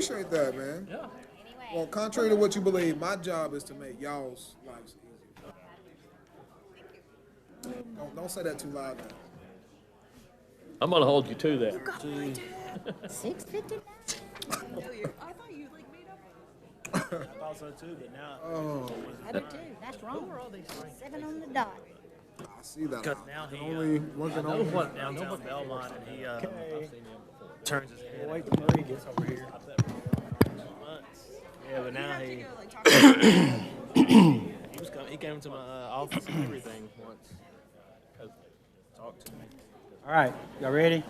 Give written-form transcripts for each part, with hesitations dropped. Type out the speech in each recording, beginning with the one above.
appreciate that, man. Yeah. Well, contrary to what you believe, my job is to make y'all's lives easier. Don't say that too loud now. I'm gonna hold you to that. 6:59. I thought you like made up. I thought so too, but now I do too. That's wrong. 7 on the dot. I see that. because now he One can know only. what downtown Belmont and he I've seen him before. turns his head. Wait till Marie gets over here. Yeah, but now You he go like talk about he came to my office and everything once. Talk to me. All right, y'all ready?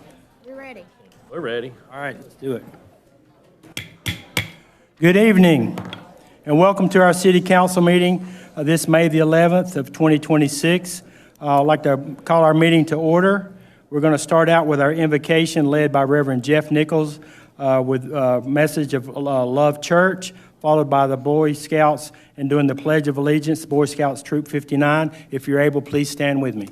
We're ready. We're ready. All right, let's do it. Good evening, and welcome to our city council meeting this May the 11th of 2026. I'd like to call our meeting to order. We're going to start out with our invocation led by Reverend Jeff Nichols with a message of Love Church, followed by the Boy Scouts and doing the Pledge of Allegiance, Boy Scouts Troop 59. If you're able, please stand with me.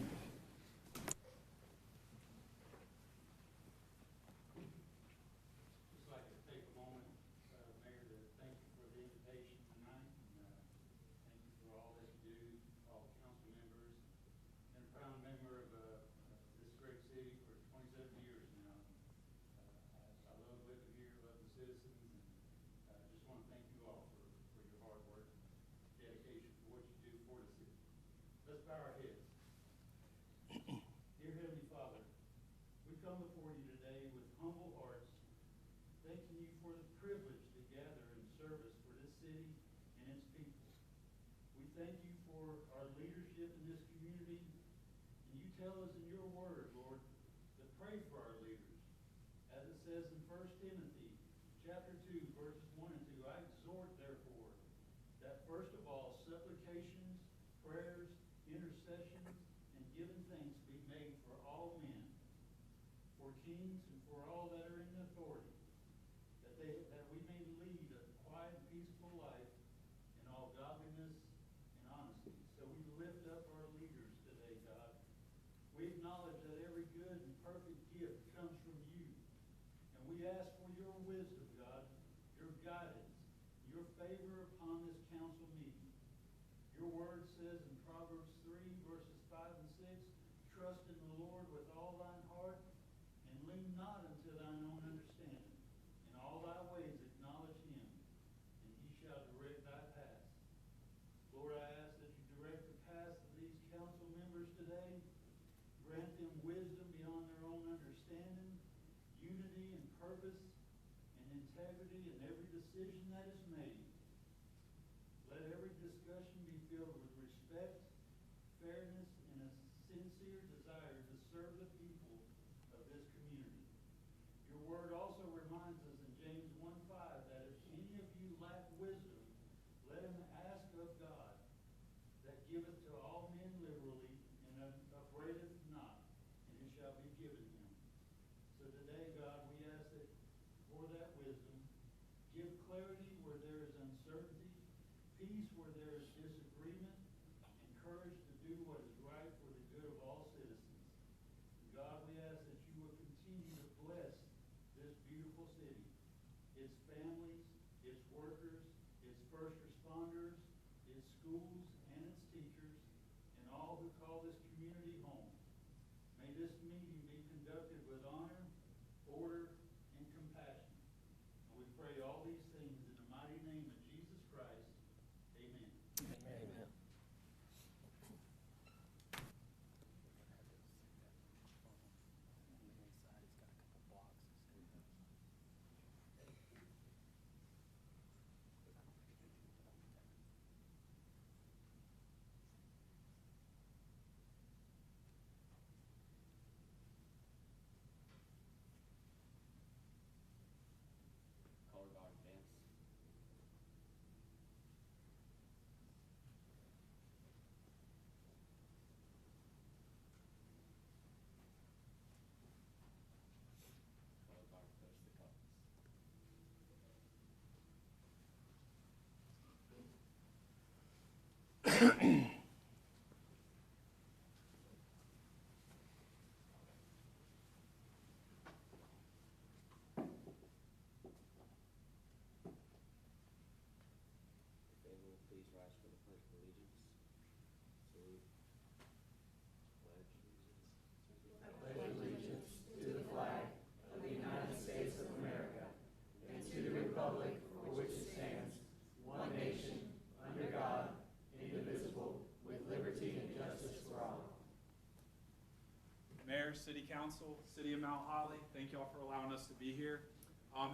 Mayor, City Council, City of Mount Holly, thank y'all for allowing us to be here.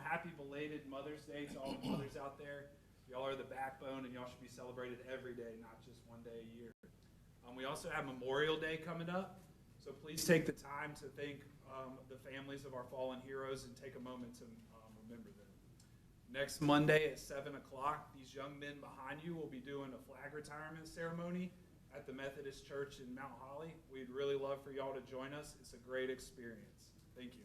Happy belated Mother's Day to all the mothers out there. Y'all are the backbone, and y'all should be celebrated every day, not just one day a year. We also have Memorial Day coming up, so please take the time to thank the families of our fallen heroes and take a moment to remember them. Next Monday at 7 o'clock, these young men behind you will be doing a flag retirement ceremony at the Methodist Church in Mount Holly. We'd really love for y'all to join us. It's a great experience. Thank you.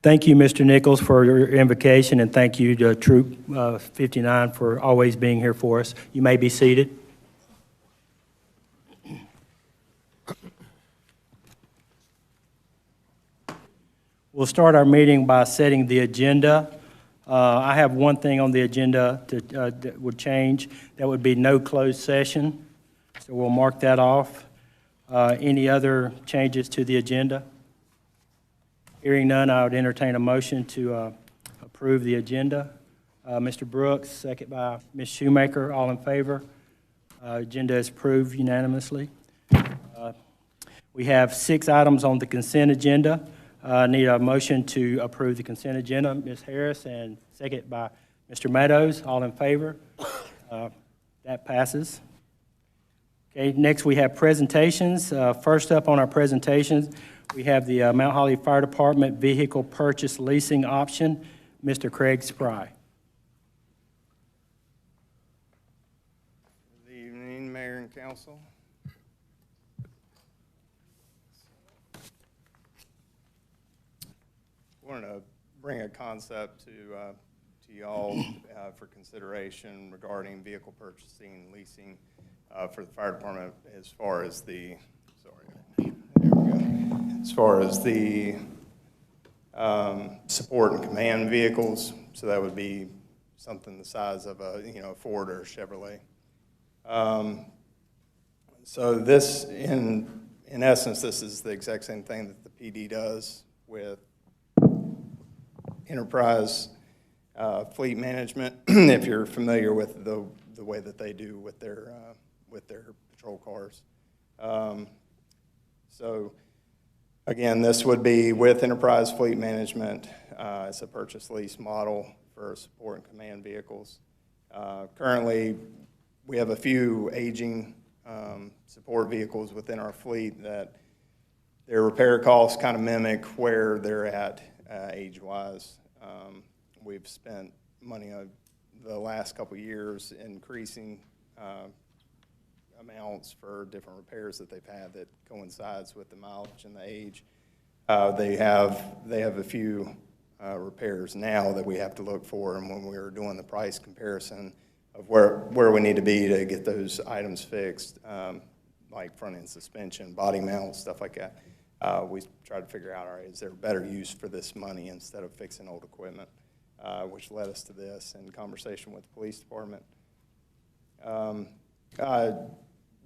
Thank you, Mr. Nichols, for your invocation, and thank you to Troop 59 for always being here for us. You may be seated. We'll start our meeting by setting the agenda. I have one thing on the agenda that would change. That would be no closed session, so we'll mark that off. Any other changes to the agenda? Hearing none, I would entertain a motion to approve the agenda. Mr. Brooks, second by Ms. Shoemaker. All in favor? Agenda is approved unanimously. We have 6 items on the consent agenda. I need a motion to approve the consent agenda. Ms. Harris, and second by Mr. Meadows. All in favor? That passes. Okay, next we have presentations. First up on our presentations, we have the Mount Holly Fire Department Vehicle Purchase Leasing Option, Mr. Craig Spry. Good evening, Mayor and Council. I wanted to bring a concept to y'all for consideration regarding vehicle purchasing and leasing for the fire department as far as the, as far as the support and command vehicles. So that would be something the size of a Ford or a Chevrolet. So this, in essence, this is the exact same thing that the PD does with enterprise fleet management. If you're familiar with the way that they do with their patrol cars. So again, this would be with enterprise fleet management. It's a purchase lease model for support and command vehicles. Currently, we have a few aging support vehicles within our fleet that their repair costs kind of mimic where they're at age-wise. We've spent money the last couple of years increasing amounts for different repairs that they've had that coincides with the mileage and the age. They have a few repairs now that we have to look for, and when we were doing the price comparison of where we need to be to get those items fixed, like front end suspension, body mounts, stuff like that, we tried to figure out, all right, is there a better use for this money instead of fixing old equipment, which led us to this in conversation with the police department.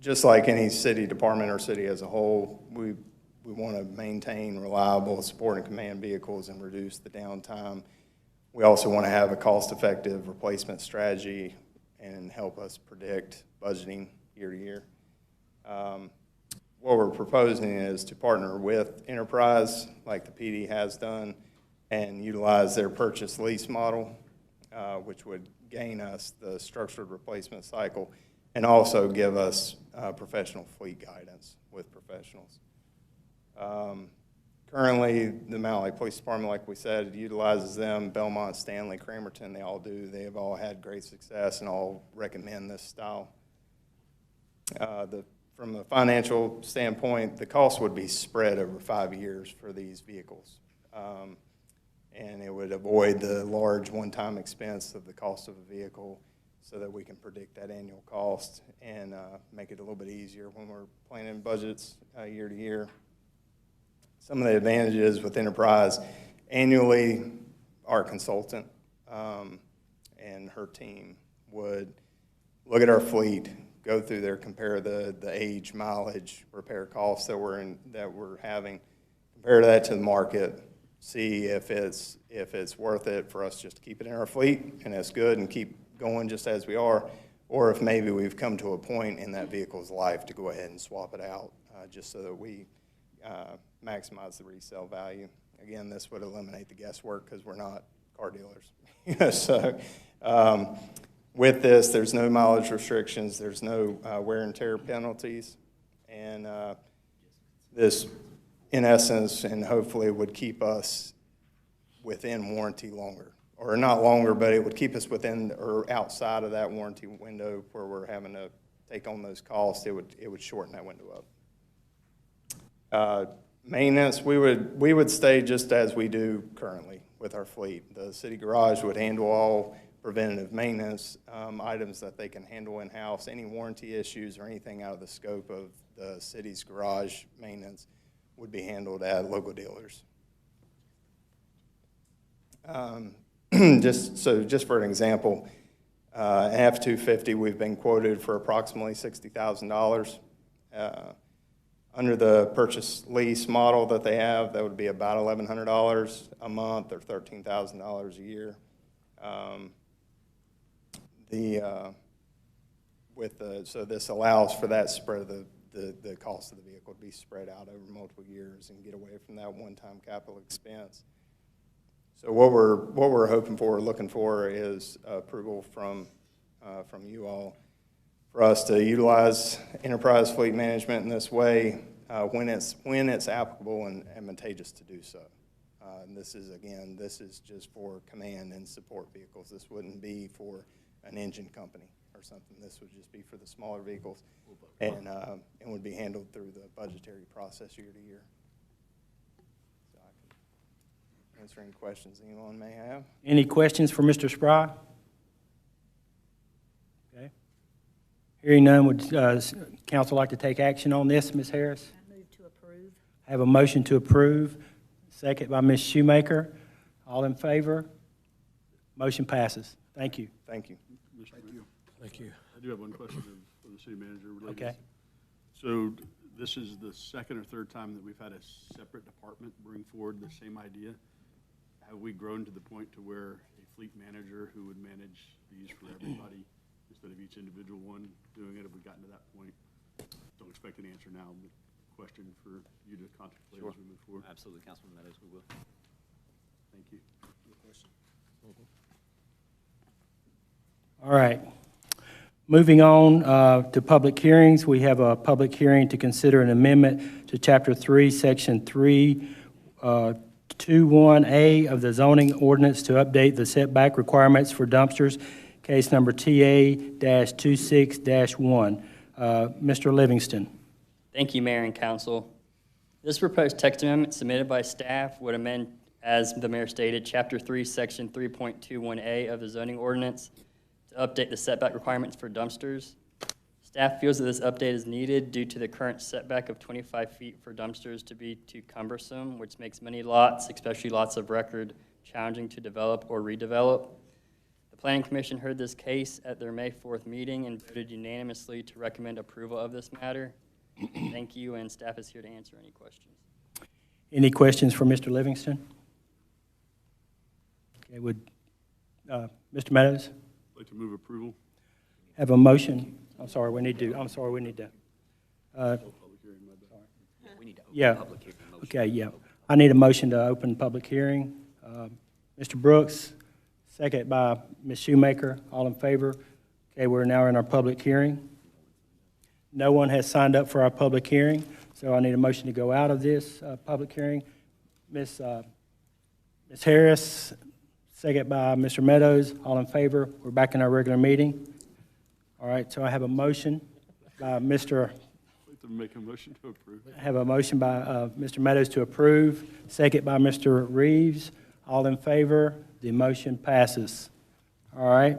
Just like any city department or city as a whole, we want to maintain reliable support and command vehicles and reduce the downtime. We also want to have a cost-effective replacement strategy and help us predict budgeting year to year. What we're proposing is to partner with Enterprise, like the PD has done, and utilize their purchase lease model, which would gain us the structured replacement cycle and also give us professional fleet guidance with professionals. Currently, the Mount Holly Police Department, like we said, utilizes them. Belmont, Stanley, Cramerton, they all do. They have all had great success and all recommend this style. From a financial standpoint, the cost would be spread over 5 years for these vehicles. And it would avoid the large one-time expense of the cost of a vehicle so that we can predict that annual cost and make it a little bit easier when we're planning budgets year to year. Some of the advantages with Enterprise, annually our consultant and her team would look at our fleet, go through there, compare the age, mileage, repair costs that we're having, compare that to the market, see if it's worth it for us just to keep it in our fleet and it's good and keep going just as we are, or if maybe we've come to a point in that vehicle's life to go ahead and swap it out, just so that we maximize the resale value. Again, this would eliminate the guesswork because we're not car dealers. So with this, there's no mileage restrictions, there's no wear and tear penalties, and this, in essence, and hopefully would keep us within warranty longer. Or not longer, but it would keep us within or outside of that warranty window where we're having to take on those costs. It would shorten that window up. Maintenance, we would stay just as we do currently with our fleet. The city garage would handle all preventative maintenance items that they can handle in-house. Any warranty issues or anything out of the scope of the city's garage maintenance would be handled at local dealers. Just for an example, an F-250, we've been quoted for approximately $60,000. Under the purchase lease model that they have, that would be about $1,100 a month or $13,000 a year. So this allows for that spread of the cost of the vehicle to be spread out over multiple years and get away from that one-time capital expense. So what we're hoping for, looking for, is approval from you all for us to utilize enterprise fleet management in this way when it's applicable and advantageous to do so. And this is just for command and support vehicles. This wouldn't be for an engine company or something. This would just be for the smaller vehicles, and would be handled through the budgetary process year to year. So I can answer any questions anyone may have. Any questions for Mr. Spry? Okay. Hearing none, would council like to take action on this, Ms. Harris? I move to approve. I have a motion to approve, second by Ms. Shoemaker. All in favor? Motion passes. Thank you. Thank you. Thank you. I do have one question for the city manager related. Okay. So this is the second or third time that we've had a separate department bring forward the same idea. Have we grown to the point to where a fleet manager who would manage these for everybody instead of each individual one doing it? Have we gotten to that point? Don't expect an answer now, but question for you to contemplate as we move forward. Absolutely, Councilman Meadows, we will. Thank you. All right. Moving on to public hearings, we have a public hearing to consider an amendment to Chapter 3, Section 321A of the zoning ordinance to update the setback requirements for dumpsters, case number TA-26-1. Mr. Livingston. Thank you, Mayor and Council. This proposed text amendment submitted by staff would amend, as the mayor stated, Chapter 3, Section 3.21A of the zoning ordinance to update the setback requirements for dumpsters. Staff feels that this update is needed due to the current setback of 25 feet for dumpsters to be too cumbersome, which makes many lots, especially lots of record, challenging to develop or redevelop. The Planning Commission heard this case at their May 4th meeting and voted unanimously to recommend approval of this matter. Thank you, and staff is here to answer any questions. Any questions for Mr. Livingston? Okay, would Mr. Meadows I'd like to move approval. have a motion? I'm sorry, we need to. Public hearing, my bad. We need to open Yeah. the public hearing. Motion. Okay, yeah. I need a motion to open public hearing. Mr. Brooks, second by Ms. Shoemaker. All in favor? Okay, we're now in our public hearing. No one has signed up for our public hearing, so I need a motion to go out of this public hearing. Ms. Harris, second by Mr. Meadows. All in favor? We're back in our regular meeting. All right, so I have a motion by Mr. I'd like to make a motion to approve. I have a motion by Mr. Meadows to approve, second by Mr. Reeves. All in favor? The motion passes. All right.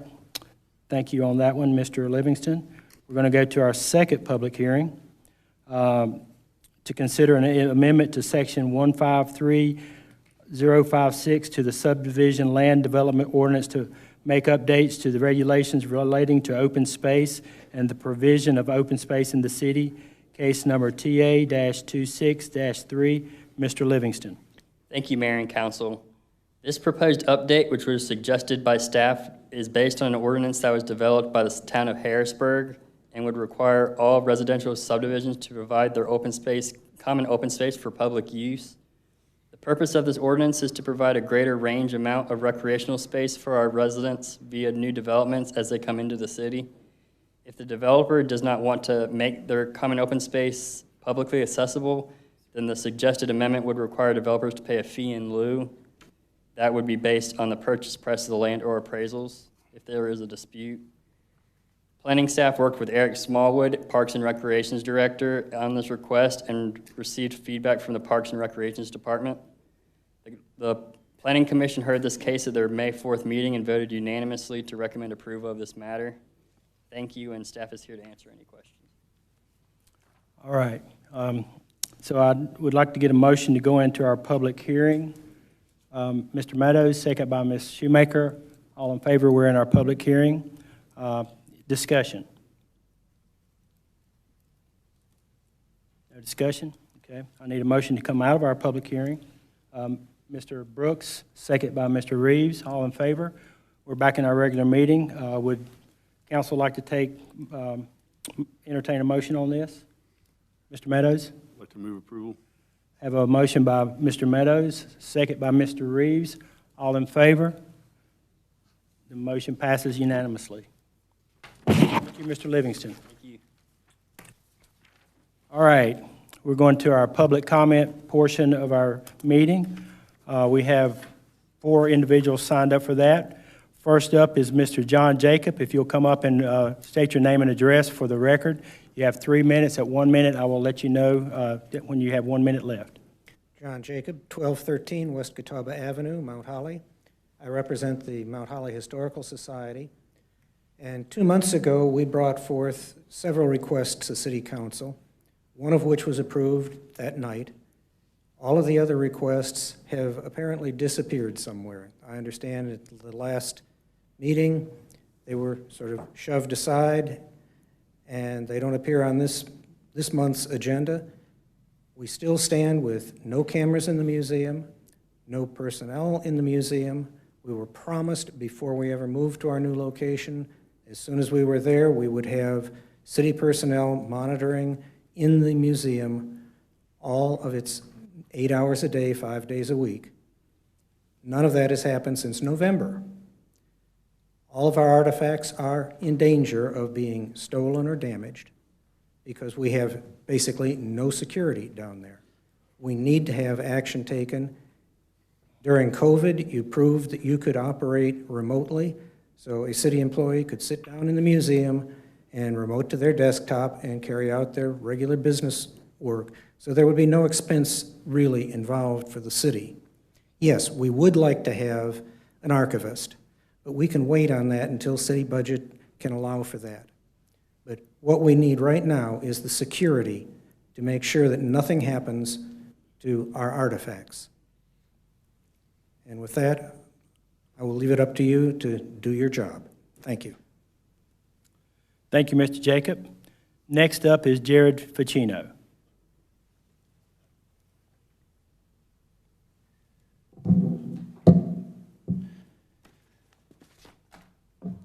Thank you on that one, Mr. Livingston. We're going to go to our second public hearing to consider an amendment to Section 153056 to the subdivision land development ordinance to make updates to the regulations relating to open space and the provision of open space in the city. Case number TA-26-3, Mr. Livingston. Thank you, Mayor and Council. This proposed update, which was suggested by staff, is based on an ordinance that was developed by the town of Harrisburg and would require all residential subdivisions to provide their common open space for public use. The purpose of this ordinance is to provide a greater range amount of recreational space for our residents via new developments as they come into the city. If the developer does not want to make their common open space publicly accessible, then the suggested amendment would require developers to pay a fee in lieu. That would be based on the purchase price of the land or appraisals if there is a dispute. Planning staff worked with Eric Smallwood, Parks and Recreations Director, on this request and received feedback from the Parks and Recreations Department. The Planning Commission heard this case at their May 4th meeting and voted unanimously to recommend approval of this matter. Thank you, and staff is here to answer any questions. All right. So I would like to get a motion to go into our public hearing. Mr. Meadows, second by Ms. Shoemaker. All in favor, we're in our public hearing. Discussion. No discussion? Okay. I need a motion to come out of our public hearing. Mr. Brooks, second by Mr. Reeves. All in favor? We're back in our regular meeting. Would council like to entertain a motion on this? Mr. Meadows? I'd like to move approval. Have a motion by Mr. Meadows, second by Mr. Reeves. All in favor? The motion passes unanimously. Thank you, Mr. Livingston. Thank you. All right, we're going to our public comment portion of our meeting. We have 4 individuals signed up for that. First up is Mr. John Jacob. If you'll come up and state your name and address for the record. You have 3 minutes. At 1 minute, I will let you know when you have 1 minute left. John Jacob, 1213 West Catawba Avenue, Mount Holly. I represent the Mount Holly Historical Society. And 2 months ago, we brought forth several requests to City Council, one of which was approved that night. All of the other requests have apparently disappeared somewhere. I understand at the last meeting, they were sort of shoved aside, and they don't appear on this month's agenda. We still stand with no cameras in the museum, no personnel in the museum. We were promised before we ever moved to our new location, as soon as we were there, we would have city personnel monitoring in the museum all of its 8 hours a day, 5 days a week. None of that has happened since November. All of our artifacts are in danger of being stolen or damaged because we have basically no security down there. We need to have action taken. During COVID, you proved that you could operate remotely, so a city employee could sit down in the museum and remote to their desktop and carry out their regular business work. So there would be no expense really involved for the city. Yes, we would like to have an archivist, but we can wait on that until city budget can allow for that. But what we need right now is the security to make sure that nothing happens to our artifacts. And with that, I will leave it up to you to do your job. Thank you. Thank you, Mr. Jacob. Next up is Jared Ficino.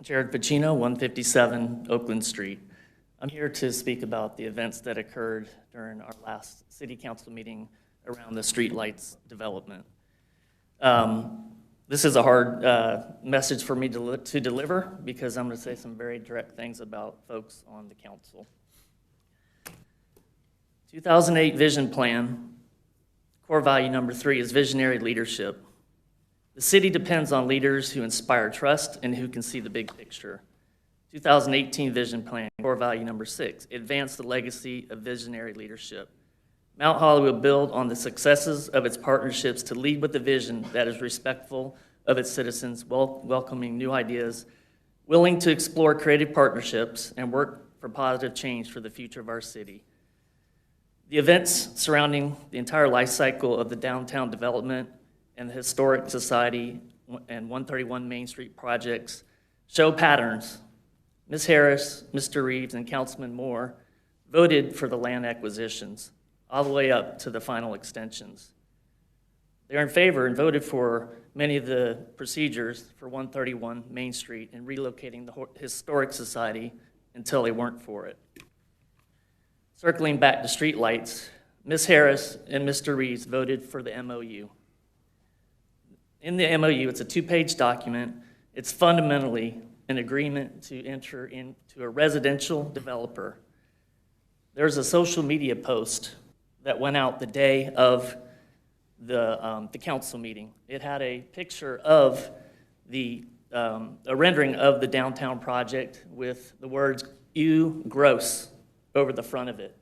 Jared Ficino, 157 Oakland Street. I'm here to speak about the events that occurred during our last city council meeting around the streetlights development. This is a hard message for me to deliver because I'm going to say some very direct things about folks on the council. 2008 Vision Plan, core value number 3 is visionary leadership. The city depends on leaders who inspire trust and who can see the big picture. 2018 Vision Plan, core value number 6, advance the legacy of visionary leadership. Mount Holly will build on the successes of its partnerships to lead with a vision that is respectful of its citizens, welcoming new ideas, willing to explore creative partnerships, and work for positive change for the future of our city. The events surrounding the entire life cycle of the downtown development and the Historic Society and 131 Main Street projects show patterns. Ms. Harris, Mr. Reeves, and Councilman Moore voted for the land acquisitions, all the way up to the final extensions. They're in favor and voted for many of the procedures for 131 Main Street and relocating the Historic Society until they weren't for it. Circling back to streetlights, Ms. Harris and Mr. Reeves voted for the MOU. In the MOU, it's a 2-page document. It's fundamentally an agreement to enter into a residential developer. There's a social media post that went out the day of the council meeting. It had a picture of a rendering of the downtown project with the words "ew, gross" over the front of it.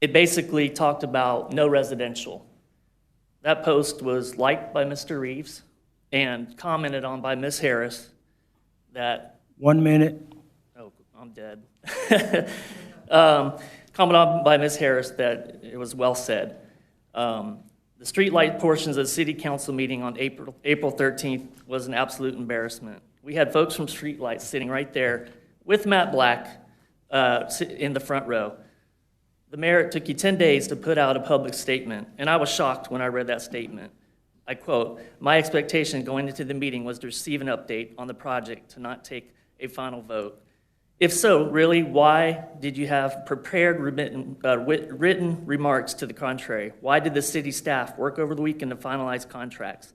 It basically talked about no residential. That post was liked by Mr. Reeves and commented on by Ms. Harris that... 1 minute. Oh, I'm dead. Commented on by Ms. Harris that it was well said. The streetlight portions of the city council meeting on April 13th was an absolute embarrassment. We had folks from Streetlights sitting right there with Matt Black in the front row. The mayor, it took you 10 days to put out a public statement, and I was shocked when I read that statement. I quote, "My expectation going into the meeting was to receive an update on the project, to not take a final vote. If so, really, why did you have prepared written remarks to the contrary? Why did the city staff work over the weekend to finalize contracts?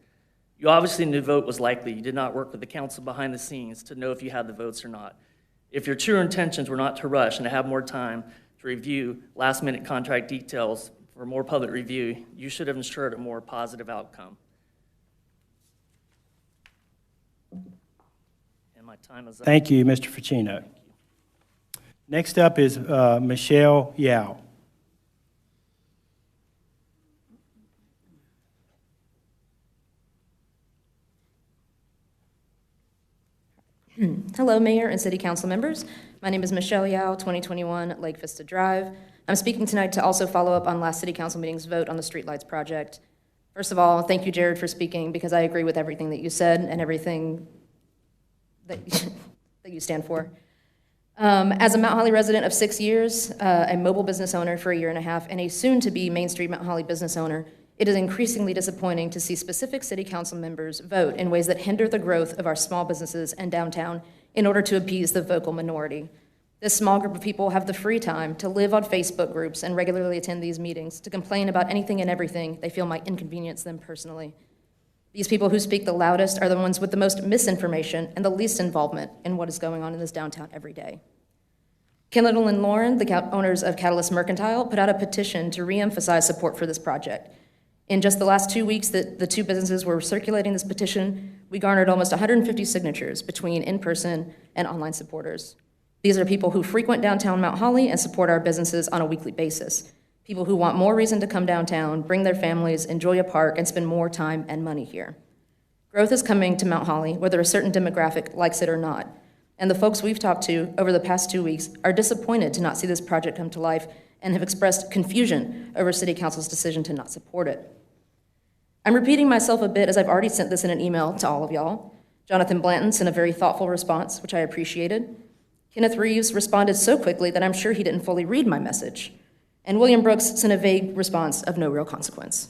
You obviously knew the vote was likely. You did not work with the council behind the scenes to know if you had the votes or not. If your true intentions were not to rush and to have more time to review last-minute contract details for more public review, you should have ensured a more positive outcome." And my time is up. Thank you, Mr. Ficino. Next up is Michelle Yao. Hello, Mayor and City Council members. My name is Michelle Yao, 2021 Lake Vista Drive. I'm speaking tonight to also follow up on last City Council meeting's vote on the Streetlights project. First of all, thank you, Jared, for speaking, because I agree with everything that you said and everything that you stand for. As a Mount Holly resident of 6 years, a mobile business owner for 1.5 years, and a soon-to-be Main Street Mount Holly business owner, it is increasingly disappointing to see specific city council members vote in ways that hinder the growth of our small businesses and downtown in order to appease the vocal minority. This small group of people have the free time to live on Facebook groups and regularly attend these meetings to complain about anything and everything they feel might inconvenience them personally. These people who speak the loudest are the ones with the most misinformation and the least involvement in what is going on in this downtown every day. Kendall and Lauren, the owners of Catalyst Mercantile, put out a petition to reemphasize support for this project. In just the last 2 weeks that the two businesses were circulating this petition, we garnered almost 150 signatures between in-person and online supporters. These are people who frequent downtown Mount Holly and support our businesses on a weekly basis. People who want more reason to come downtown, bring their families, enjoy a park, and spend more time and money here. Growth is coming to Mount Holly, whether a certain demographic likes it or not. And the folks we've talked to over the past 2 weeks are disappointed to not see this project come to life and have expressed confusion over City Council's decision to not support it. I'm repeating myself a bit as I've already sent this in an email to all of y'all. Jonathan Blanton sent a very thoughtful response, which I appreciated. Kenneth Reeves responded so quickly that I'm sure he didn't fully read my message. And William Brooks sent a vague response of no real consequence.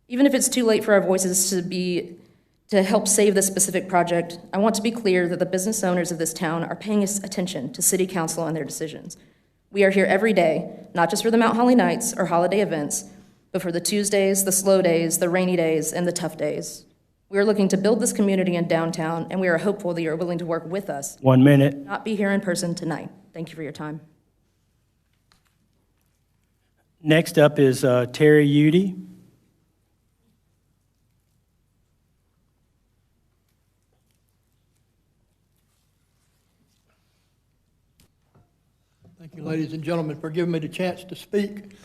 Even if it's too late for our voices to help save this specific project, I want to be clear that the business owners of this town are paying attention to City Council and their decisions. We are here every day, not just for the Mount Holly Nights or holiday events, but for the Tuesdays, the slow days, the rainy days, and the tough days. We are looking to build this community in downtown, and we are hopeful that you are willing to work with us. 1 minute. Not be here in person tonight. Thank you for your time. Next up is Terry Udy. Thank you, ladies and gentlemen, for giving me the chance to speak.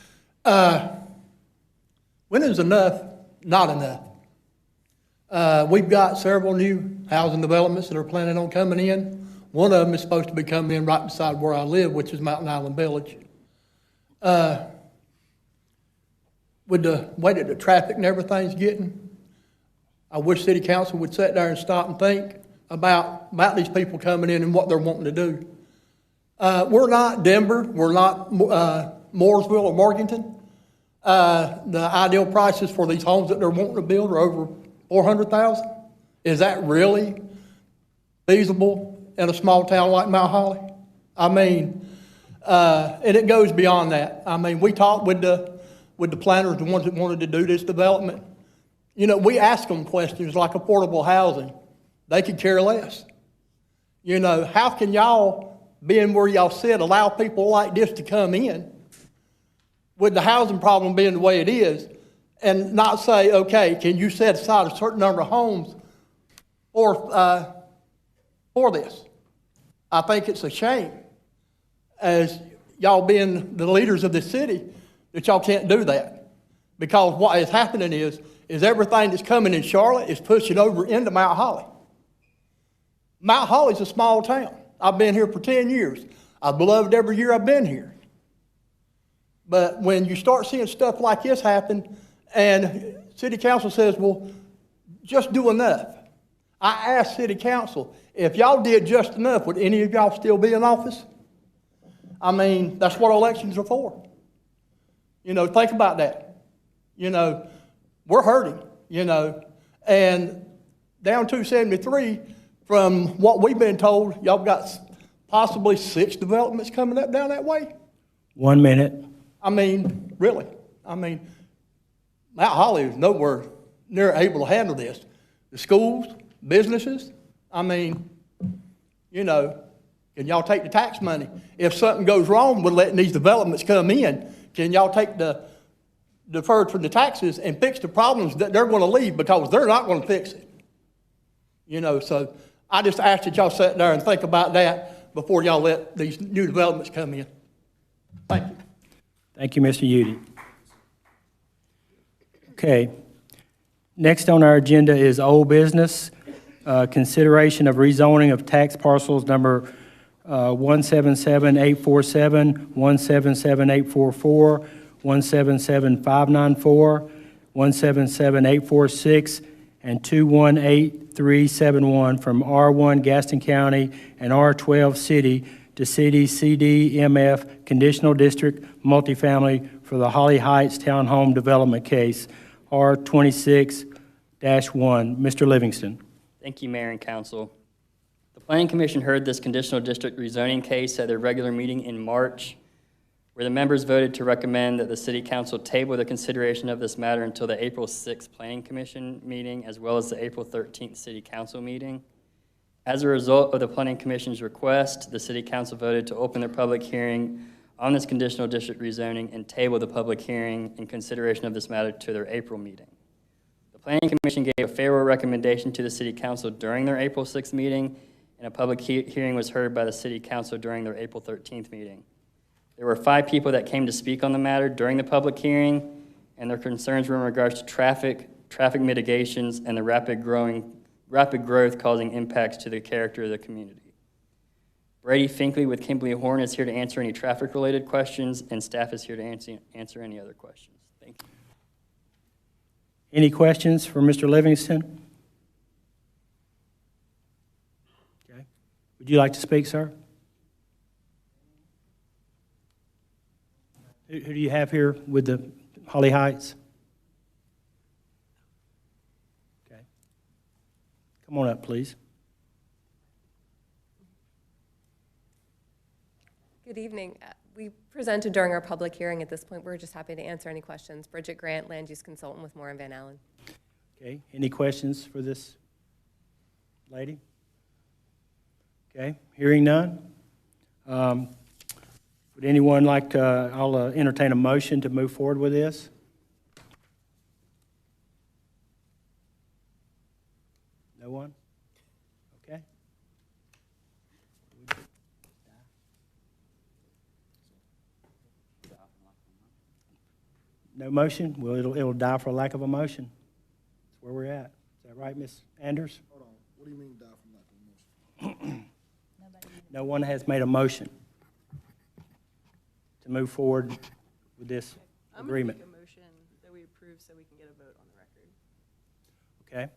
When is enough not enough? We've got several new housing developments that are planning on coming in. One of them is supposed to be coming in right beside where I live, which is Mountain Island Village. With the way that the traffic and everything's getting, I wish City Council would sit there and stop and think about these people coming in and what they're wanting to do. We're not Denver, we're not Mooresville or Morganton. The ideal prices for these homes that they're wanting to build are over $400,000. Is that really feasible in a small town like Mount Holly? I mean, and it goes beyond that. I mean, we talked with the planners, the ones that wanted to do this development. You know, we ask them questions like affordable housing. They could care less. You know, how can y'all, being where y'all sit, allow people like this to come in with the housing problem being the way it is and not say, okay, can you set aside a certain number of homes for this? I think it's a shame, as y'all being the leaders of the city, that y'all can't do that. Because what is happening is everything that's coming in Charlotte is pushing over into Mount Holly. Mount Holly's a small town. I've been here for 10 years. I've loved every year I've been here. But when you start seeing stuff like this happen, and city council says, well, just do enough. I asked city council, if y'all did just enough, would any of y'all still be in office? I mean, that's what elections are for. You know, think about that. You know, we're hurting, you know, and down 273, from what we've been told, y'all got possibly 6 developments coming up down that way. 1 minute. I mean, really. I mean, Mount Holly is nowhere near able to handle this. The schools, businesses, I mean, you know, can y'all take the tax money? If something goes wrong with letting these developments come in, can y'all take the deferred from the taxes and fix the problems that they're going to leave, because they're not going to fix it? You know, so I just ask that y'all sit there and think about that before y'all let these new developments come in. Thank you. Thank you, Mr. Udy. Okay. Next on our agenda is old business, consideration of rezoning of tax parcels number 177847, 177844, 177594, 177846, and 218371 from R1 Gaston County and R12 City to City CDMF Conditional District Multifamily for the Holly Heights Townhome Development Case, R26-1. Mr. Livingston. Thank you, Mayor and Council. The Planning Commission heard this conditional district rezoning case at their regular meeting in March, where the members voted to recommend that the City Council table the consideration of this matter until the April 6th Planning Commission meeting, as well as the April 13th City Council meeting. As a result of the Planning Commission's request, the City Council voted to open their public hearing on this conditional district rezoning and table the public hearing in consideration of this matter to their April meeting. The Planning Commission gave a favorable recommendation to the City Council during their April 6th meeting, and a public hearing was heard by the City Council during their April 13th meeting. There were 5 people that came to speak on the matter during the public hearing, and their concerns were in regards to traffic mitigations, and the rapid growth causing impacts to the character of the community. Brady Finkley with Kimberly Horn is here to answer any traffic-related questions, and staff is here to answer any other questions. Thank you. Any questions for Mr. Livingston? Okay. Would you like to speak, sir? Who do you have here with the Holly Heights? Okay. Come on up, please. Good evening. We presented during our public hearing. At this point, we're just happy to answer any questions. Bridget Grant, Land Use Consultant with Moore & Van Allen. Okay. Any questions for this lady? Okay. Hearing none. Would anyone like to, I'll entertain a motion to move forward with this. No one? Okay. No motion? Well, it'll die for lack of a motion. That's where we're at. Is that right, Ms. Anders? Hold on. What do you mean die from lack of a motion? No one has made a motion to move forward with this agreement. I'm going to make a motion that we approve so we can get a vote on the record. Okay.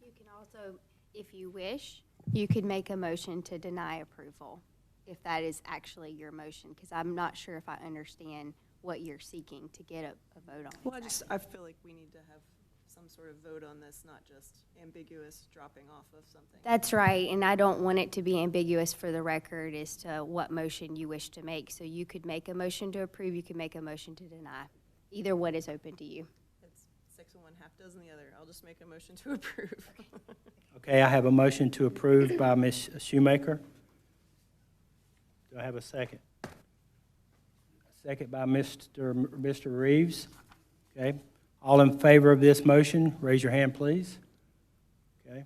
You can also if you wish, you could make a motion to deny approval, if that is actually your motion, because I'm not sure if I understand what you're seeking to get a vote on. Well, I feel like we need to have some sort of vote on this, not just ambiguous dropping off of something. That's right, and I don't want it to be ambiguous for the record as to what motion you wish to make. So you could make a motion to approve, you could make a motion to deny. Either one is open to you. It's 6 of one, half dozen the other. I'll just make a motion to approve. Okay, I have a motion to approve by Ms. Shoemaker. Do I have a second? A second by Mr. Reeves. Okay. All in favor of this motion, raise your hand, please. Okay.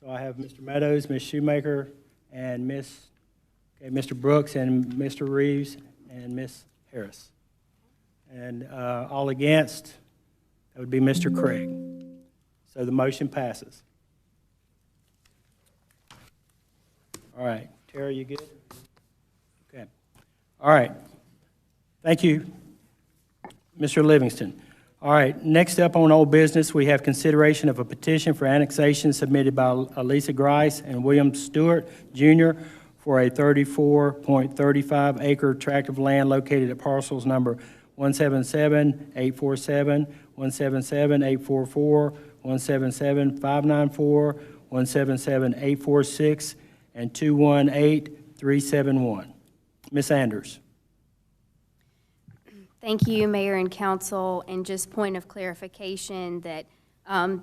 So I have Mr. Meadows, Ms. Shoemaker, and Mr. Brooks, and Mr. Reeves, and Ms. Harris. And all against, that would be Mr. Craig. So the motion passes. All right. Terry, you good? Okay. All right. Thank you, Mr. Livingston. All right, next up on old business, we have consideration of a petition for annexation submitted by Elisa Grice and William Stewart, Jr. for a 34.35 acre tract of land located at parcels number 177-847, 177-844, 177-594, 177-846, and 218-371. Ms. Anders. Thank you, Mayor and Council. And just point of clarification that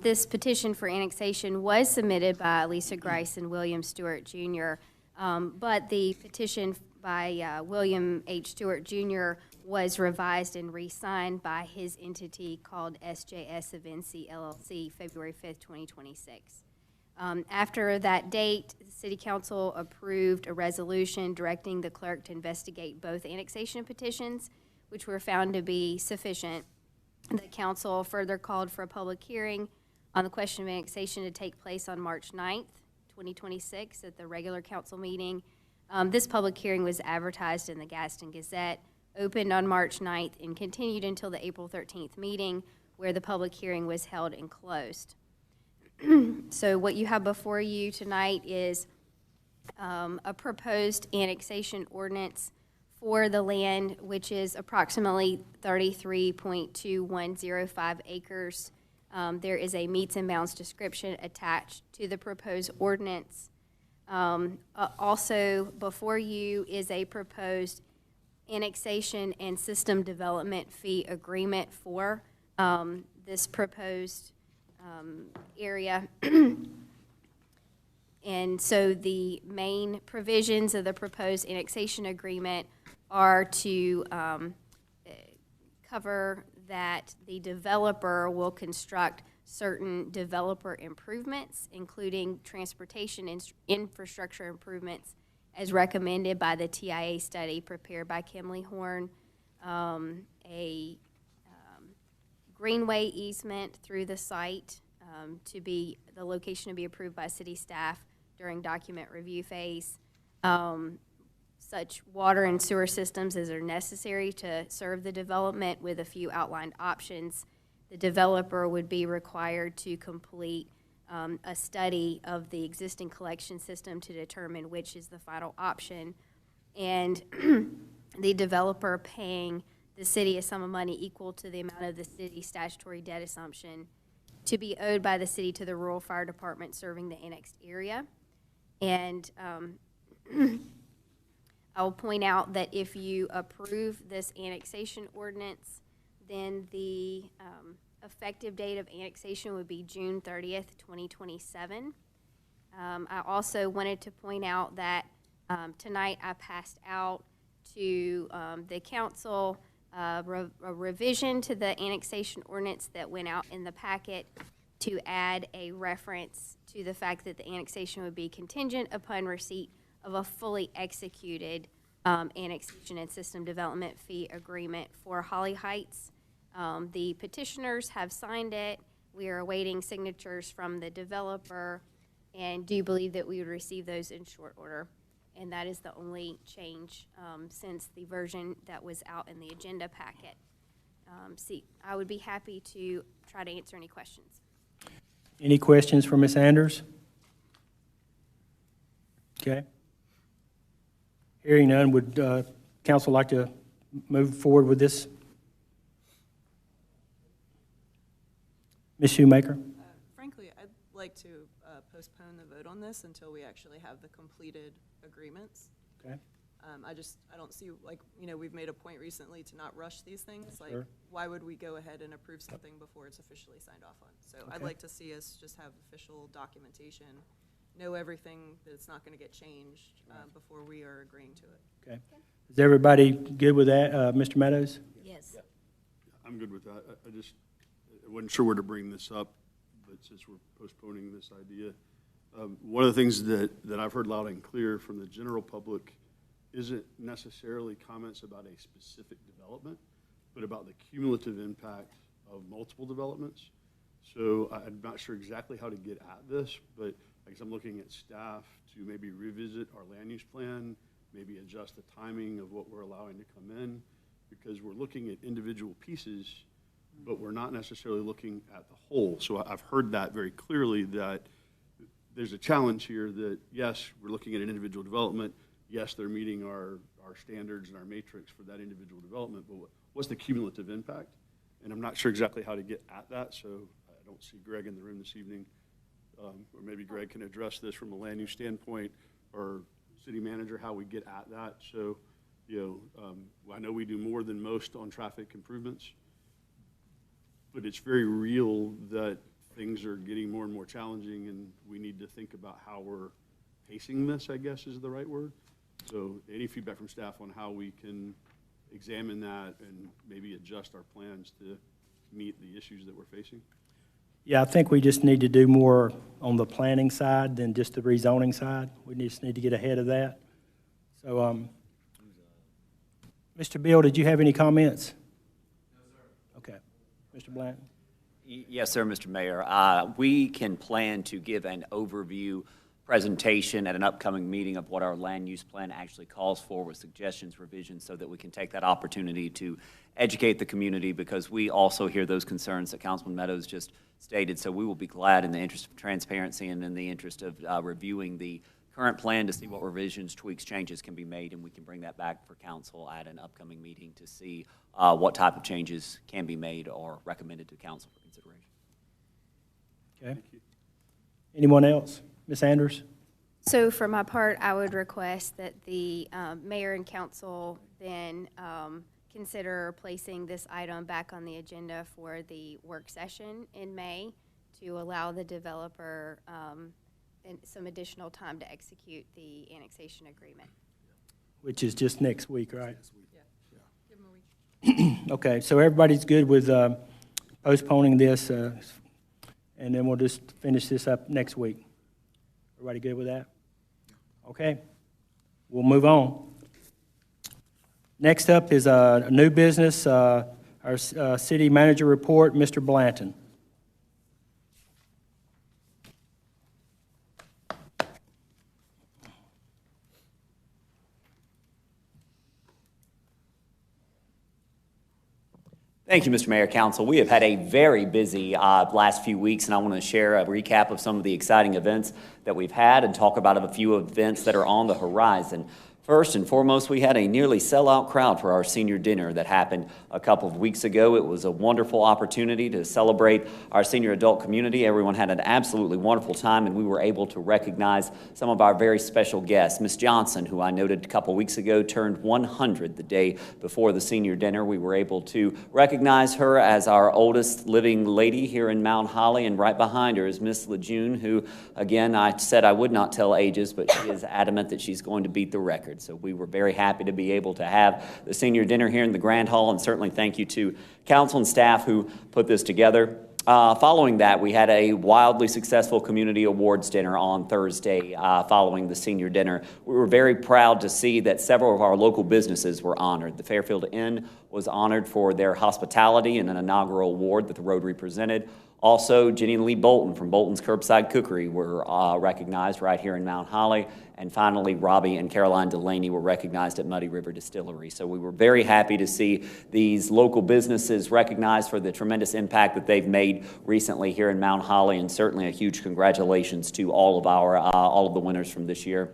this petition for annexation was submitted by Lisa Grice and William Stewart, Jr., but the petition by William H. Stewart, Jr. was revised and re-signed by his entity called SJS Avinci LLC, February 5th, 2026. After that date, the City Council approved a resolution directing the clerk to investigate both annexation petitions, which were found to be sufficient. The council further called for a public hearing on the question of annexation to take place on March 9th, 2026 at the regular council meeting. This public hearing was advertised in the Gaston Gazette, opened on March 9th, and continued until the April 13th meeting where the public hearing was held and closed. So what you have before you tonight is a proposed annexation ordinance for the land, which is approximately 33.2105 acres. There is a meets and bounds description attached to the proposed ordinance. Also before you is a proposed annexation and system development fee agreement for this proposed area. And so the main provisions of the proposed annexation agreement are to cover that the developer will construct certain developer improvements, including transportation infrastructure improvements as recommended by the TIA study prepared by Kimley Horn, a greenway easement through the site to be the location to be approved by city staff during document review phase, such water and sewer systems as are necessary to serve the development with a few outlined options. The developer would be required to complete a study of the existing collection system to determine which is the final option, and the developer paying the city a sum of money equal to the amount of the city's statutory debt assumption to be owed by the city to the rural fire department serving the annexed area. And I will point out that if you approve this annexation ordinance, then the effective date of annexation would be June 30th, 2027. I also wanted to point out that tonight I passed out to the council a revision to the annexation ordinance that went out in the packet to add a reference to the fact that the annexation would be contingent upon receipt of a fully executed annexation and system development fee agreement for Holly Heights. The petitioners have signed it. We are awaiting signatures from the developer and do believe that we would receive those in short order. And that is the only change since the version that was out in the agenda packet. I would be happy to try to answer any questions. Any questions for Ms. Anders? Okay. Hearing none, would council like to move forward with this? Ms. Shoemaker? Frankly, I'd like to postpone the vote on this until we actually have the completed agreements. Okay. I don't see, like, we've made a point recently to not rush these things. Like, Sure. why would we go ahead and approve something before it's officially signed off on? So I'd Okay. like to see us just have official documentation, know everything, that it's not going to get changed before we are agreeing to it. Okay. Is everybody good with that? Mr. Meadows? Yes. I'm good with that. I wasn't sure where to bring this up, but since we're postponing this idea, one of the things that I've heard loud and clear from the general public isn't necessarily comments about a specific development, but about the cumulative impact of multiple developments. So I'm not sure exactly how to get at this, but I guess I'm looking at staff to maybe revisit our land use plan, maybe adjust the timing of what we're allowing to come in, because we're looking at individual pieces, but we're not necessarily looking at the whole. So I've heard that very clearly, that there's a challenge here that, yes, we're looking at an individual development. Yes, they're meeting our standards and our matrix for that individual development, but what's the cumulative impact? And I'm not sure exactly how to get at that, so I don't see Greg in the room this evening. Or maybe Greg can address this from a land use standpoint, or city manager, how we get at that. So, I know we do more than most on traffic improvements, but it's very real that things are getting more and more challenging, and we need to think about how we're pacing this, I guess is the right word. So any feedback from staff on how we can examine that and maybe adjust our plans to meet the issues that we're facing? Yeah, I think we just need to do more on the planning side than just the rezoning side. We just need to get ahead of that. So, Mr. Bill, did you have any comments? No, sir. Okay. Mr. Blanton? Yes, sir, Mr. Mayor. We can plan to give an overview presentation at an upcoming meeting of what our land use plan actually calls for, with suggestions, revisions, so that we can take that opportunity to educate the community, because we also hear those concerns that Councilman Meadows just stated. So we will be glad, in the interest of transparency and in the interest of reviewing the current plan, to see what revisions, tweaks, changes can be made, and we can bring that back for council at an upcoming meeting to see what type of changes can be made or recommended to council for consideration. Okay. Anyone else? Ms. Anders? So for my part, I would request that the mayor and council then consider placing this item back on the agenda for the work session in May, to allow the developer some additional time to execute the annexation agreement. Which is just next week, right? Yeah. Give them a week. Okay, so everybody's good with postponing this, and then we'll just finish this up next week. Everybody good with that? Okay, we'll move on. Next up is new business, our city manager report, Mr. Blanton. Thank you, Mr. Mayor, Council. We have had a very busy last few weeks, and I want to share a recap of some of the exciting events that we've had and talk about a few events that are on the horizon. First and foremost, we had a nearly sellout crowd for our senior dinner that happened a couple of weeks ago. It was a wonderful opportunity to celebrate our senior adult community. Everyone had an absolutely wonderful time, and we were able to recognize some of our very special guests. Ms. Johnson, who I noted a couple weeks ago, turned 100 the day before the senior dinner. We were able to recognize her as our oldest living lady here in Mount Holly, and right behind her is Miss Lejeune, who, again, I said I would not tell ages, but she is adamant that she's going to beat the record. So we were very happy to be able to have the senior dinner here in the Grand Hall, and certainly thank you to council and staff who put this together. Following that, we had a wildly successful community awards dinner on Thursday following the senior dinner. We were very proud to see that several of our local businesses were honored. The Fairfield Inn was honored for their hospitality and an inaugural award that the Rotary presented. Also, Jenny and Lee Bolton from Bolton's Curbside Cookery were recognized right here in Mount Holly. And finally, Robbie and Caroline Delaney were recognized at Muddy River Distillery. So we were very happy to see these local businesses recognized for the tremendous impact that they've made recently here in Mount Holly, and certainly a huge congratulations to all of the winners from this year.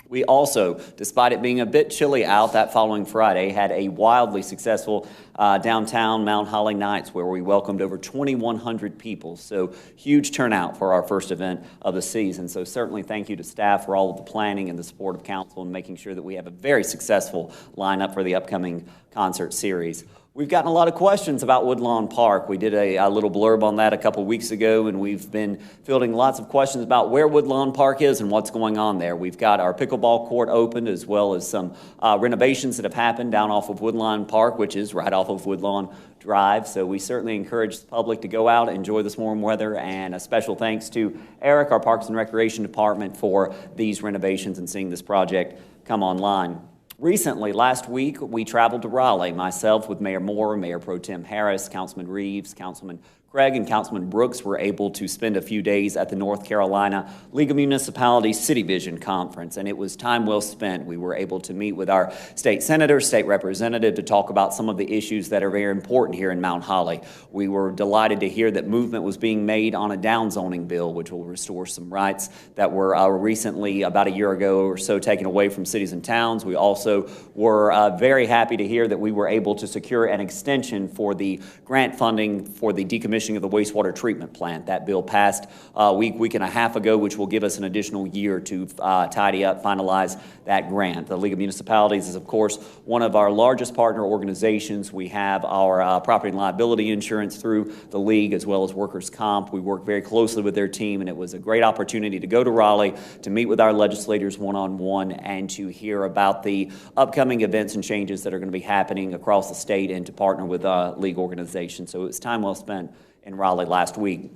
We also, despite it being a bit chilly out that following Friday, had a wildly successful downtown Mount Holly Nights where we welcomed over 2,100 people. So huge turnout for our first event of the season. So certainly thank you to staff for all of the planning and the support of council and making sure that we have a very successful lineup for the upcoming concert series. We've gotten a lot of questions about Woodlawn Park. We did a little blurb on that a couple weeks ago, and we've been fielding lots of questions about where Woodlawn Park is and what's going on there. We've got our pickleball court opened, as well as some renovations that have happened down off of Woodlawn Park, which is right off of Woodlawn Drive. So we certainly encourage the public to go out and enjoy this warm weather, and a special thanks to Eric, our Parks and Recreation Department, for these renovations and seeing this project come online. Recently, last week, we traveled to Raleigh, myself with Mayor Moore, Mayor Pro Tem Harris, Councilman Reeves, Councilman Craig, and Councilman Brooks were able to spend a few days at the North Carolina League of Municipalities City Vision Conference, and it was time well spent. We were able to meet with our state senator, state representative, to talk about some of the issues that are very important here in Mount Holly. We were delighted to hear that movement was being made on a downzoning bill, which will restore some rights that were recently, about a year ago or so, taken away from cities and towns. We also were very happy to hear that we were able to secure an extension for the grant funding for the decommissioning of the wastewater treatment plant. That bill passed a week and a half ago, which will give us an additional year to tidy up, finalize that grant. The League of Municipalities is, of course, one of our largest partner organizations. We have our property and liability insurance through the League, as well as workers' comp. We work very closely with their team, and it was a great opportunity to go to Raleigh, to meet with our legislators one-on-one, and to hear about the upcoming events and changes that are going to be happening across the state, and to partner with League organizations. So it was time well spent in Raleigh last week.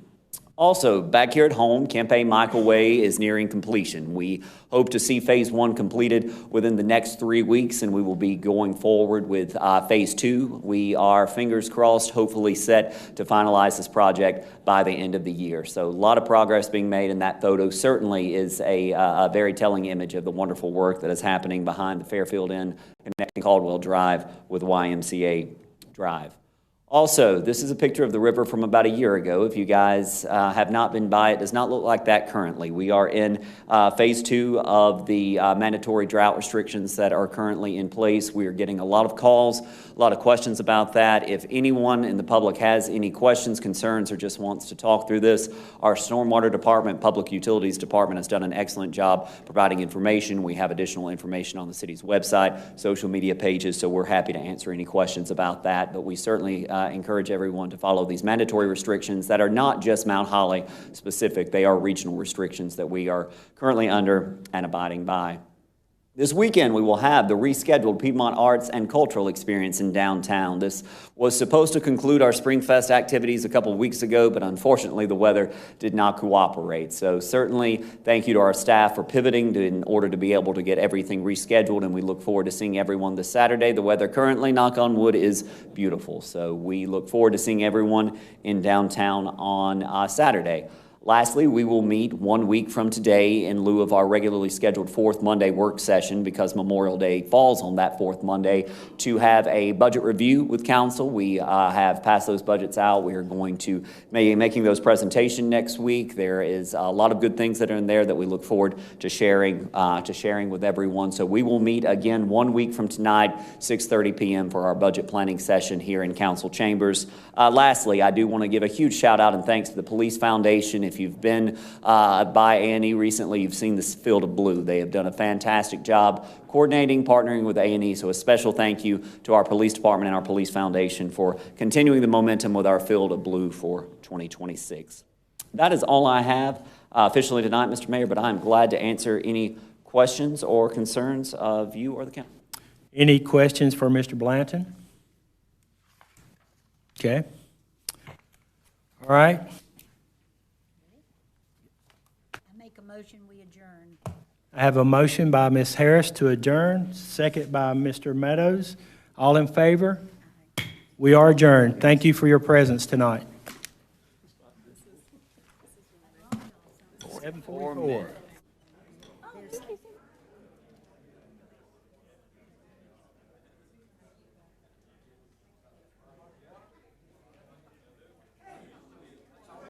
Also, back here at home, Campaign Michael Way is nearing completion. We hope to see Phase 1 completed within the next 3 weeks, and we will be going forward with Phase 2. We are, fingers crossed, hopefully set to finalize this project by the end of the year. So a lot of progress being made, and that photo certainly is a very telling image of the wonderful work that is happening behind the Fairfield Inn connecting Caldwell Drive with YMCA Drive. Also, this is a picture of the river from about a year ago. If you guys have not been by, it does not look like that currently. We are in Phase 2 of the mandatory drought restrictions that are currently in place. We are getting a lot of calls, a lot of questions about that. If anyone in the public has any questions, concerns, or just wants to talk through this, our Stormwater Department, Public Utilities Department has done an excellent job providing information. We have additional information on the city's website, social media pages, so we're happy to answer any questions about that. But we certainly encourage everyone to follow these mandatory restrictions that are not just Mount Holly specific. They are regional restrictions that we are currently under and abiding by. This weekend, we will have the rescheduled Piedmont Arts and Cultural Experience in downtown. This was supposed to conclude our Springfest activities a couple weeks ago, but unfortunately the weather did not cooperate. So certainly thank you to our staff for pivoting in order to be able to get everything rescheduled, and we look forward to seeing everyone this Saturday. The weather currently, knock on wood, is beautiful. So we look forward to seeing everyone in downtown on Saturday. Lastly, we will meet 1 week from today in lieu of our regularly scheduled fourth Monday work session, because Memorial Day falls on that fourth Monday, to have a budget review with council. We have passed those budgets out. We are going to be making those presentations next week. There is a lot of good things that are in there that we look forward to sharing with everyone. So we will meet again 1 week from tonight, 6:30 p.m. for our budget planning session here in council chambers. Lastly, I do want to give a huge shout out and thanks to the Police Foundation. If you've been by A&E recently, you've seen this Field of Blue. They have done a fantastic job coordinating, partnering with A&E. So a special thank you to our police department and our Police Foundation for continuing the momentum with our Field of Blue for 2026. That is all I have officially tonight, Mr. Mayor, but I'm glad to answer any questions or concerns of you or the council. Any questions for Mr. Blanton? Okay. All right. Motion, we adjourn. I have a motion by Ms. Harris to adjourn, second by Mr. Meadows. All in favor? We are adjourned. Thank you for your presence tonight. 7:44.